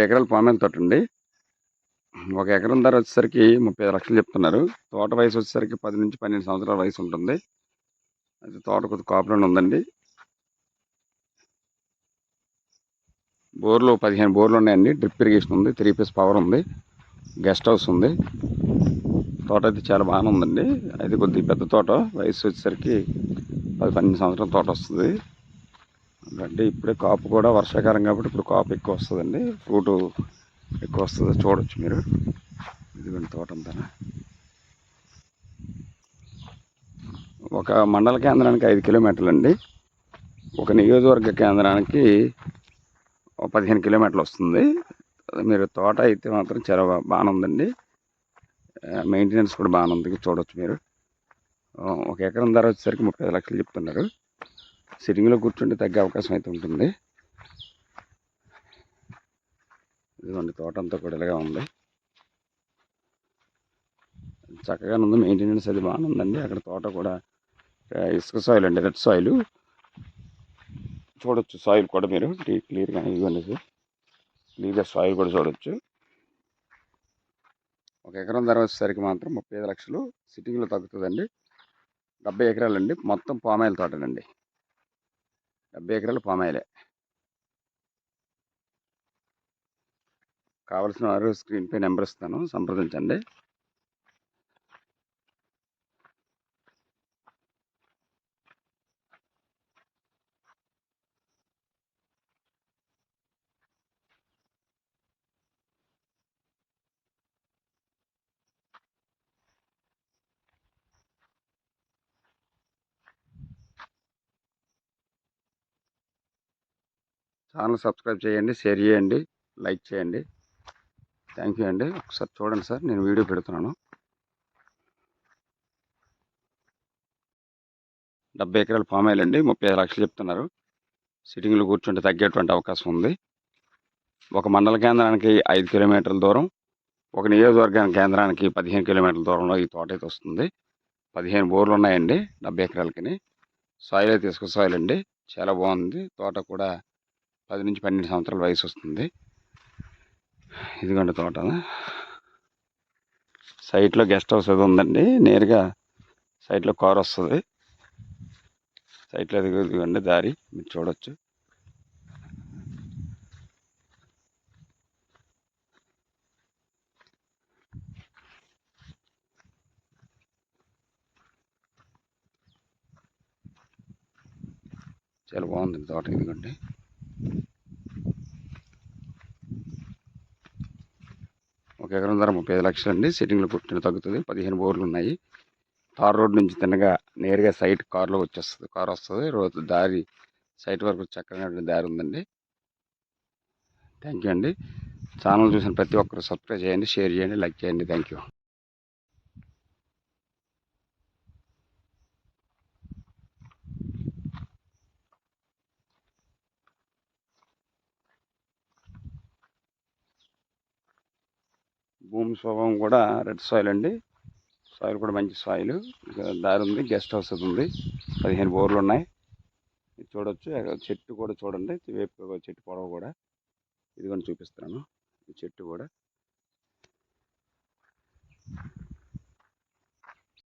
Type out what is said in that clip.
ఎకరాల పామాయిల్ తోట అండి. ఒక ఎకరం ధర వచ్చేసరికి 35 లక్షలు చెప్తున్నారు. తోట వయసు వచ్చేసరికి 10 నుంచి 12 సంవత్సరాల వయసు ఉంటుంది. అది తోట కొద్దిగా కాపులోనే ఉందండి. బోర్లు 15 బోర్లు ఉన్నాయండి. డ్రిప్ ఇరిగేషన్ ఉంది, 3 ఫేస్ పవర్ ఉంది, గెస్ట్ హౌస్ ఉంది. తోట అయితే చాలా బాగానే ఉందండి. అది కొద్దిగా పెద్ద తోట, వయసు వచ్చేసరికి 10-12 సంవత్సరాల తోట వస్తుంది. అంటే ఇప్పుడే కాపు కూడా వర్షాకాలం కాబట్టి ఇప్పుడు కాపు ఎక్కువ వస్తుందండి, ఫ్రూట్ ఎక్కువ వస్తుంది. చూడొచ్చు మీరు, ఇదిగోండి తోట అంతా. ఒక మండల కేంద్రానికి 5 కిలోమీటర్లు అండి. ఒక నియోజకవర్గ కేంద్రానికి 15 కిలోమీటర్లు వస్తుంది. మీరు తోట అయితే మాత్రం చాలా బాగానే ఉందండి. మెయింటెనెన్స్ కూడా బాగానే ఉంది, చూడవచ్చు మీరు. ఒక ఎకరం ధర వచ్చేసరికి 35 లక్షలు చెప్తున్నారు. సిట్టింగ్లో కూర్చుంటే తగ్గే అవకాశం అయితే ఉంటుంది. ఇదిగోండి తోట అంతా కూడా ఇలాగా ఉంది, చక్కగానే ఉంది. మెయింటెనెన్స్ అది బాగానే ఉందండి. అక్కడ తోట కూడా ఇసుక సాయిల్ అండి, రెడ్ సాయిల్. చూడొచ్చు సాయిల్ కూడా మీరు క్లియర్గా. ఇదిగోండి క్లియర్గా సాయిల్ కూడా చూడొచ్చు. ఒక ఎకరం ధర వచ్చేసరికి మాత్రం 35 లక్షలు. సిట్టింగ్లో తగ్గుతుందండి. 70 ఎకరాలండి. మొత్తం పామాయిల్ తోటనండి. 70 ఎకరాలు పామాయిలే. కావలసిన వారు స్క్రీన్ పై నెంబర్ ఇస్తాను, సంప్రదించండి. ఛానల్ సబ్స్క్రైబ్ చేయండి, షేర్ చేయండి, లైక్ చేయండి. థ్యాంక్ యూ అండి. ఒకసారి చూడండి సార్, నేను వీడియో పెడుతున్నాను. 70 ఎకరాల పామాయిల్ అండి. 35 లక్షలు చెప్తున్నారు. సిట్టింగ్లో కూర్చుంటే తగ్గేటువంటి అవకాశం ఉంది. ఒక మండల కేంద్రానికి 5 కిలోమీటర్ల దూరం, ఒక నియోజకవర్గానికి కేంద్రానికి 15 కిలోమీటర్ల దూరంలో ఈ తోట అయితే వస్తుంది. 15 బోర్లు ఉన్నాయండి 70 ఎకరాలకి. సాయిల్ అయితే ఇసుక సాయిల్ అండి, చాలా బాగుంది. తోట కూడా 10 నుంచి 12 సంవత్సరాల వయసు వస్తుంది. ఇదిగోండి తోట. సైట్లో గెస్ట్ హౌస్ అది ఉందండి. నేరుగా సైట్లో కార్ వస్తుంది. సైట్లో ఇదిగోండి దారి, మీరు చూడొచ్చు. చాలా బాగుంది తోట. ఇదిగోండి ఒక ఎకరం ధర 35 లక్షలు అండి. సిట్టింగ్లో కూర్చుంటే తగ్గుతుంది. 15 బోర్లు ఉన్నాయి. తార్ రోడ్ నుంచి తిన్నగా నేరుగా సైట్ కారులో వచ్చేస్తుంది, కారు వస్తుంది. రోజు దారి సైట్ వరకు చక్కగా దారి ఉందండి. థ్యాంక్ యూ అండి. ఛానల్ చూసిన ప్రతి ఒక్కరు సబ్స్క్రైబ్ చేయండి, షేర్ చేయండి, లైక్ చేయండి. Thank you. భూమి స్వభావం కూడా రెడ్ సాయిల్ అండి. సాయిల్ కూడా మంచి సాయిల్. దారి ఉంది, గెస్ట్ హౌస్ అది ఉంది, 15 బోర్లు ఉన్నాయి. చూడొచ్చు. చెట్టు కూడా చూడండి, వేపు చెట్టు పొడవు కూడా ఇదిగోని చూపిస్తున్నాను. ఈ చెట్టు కూడా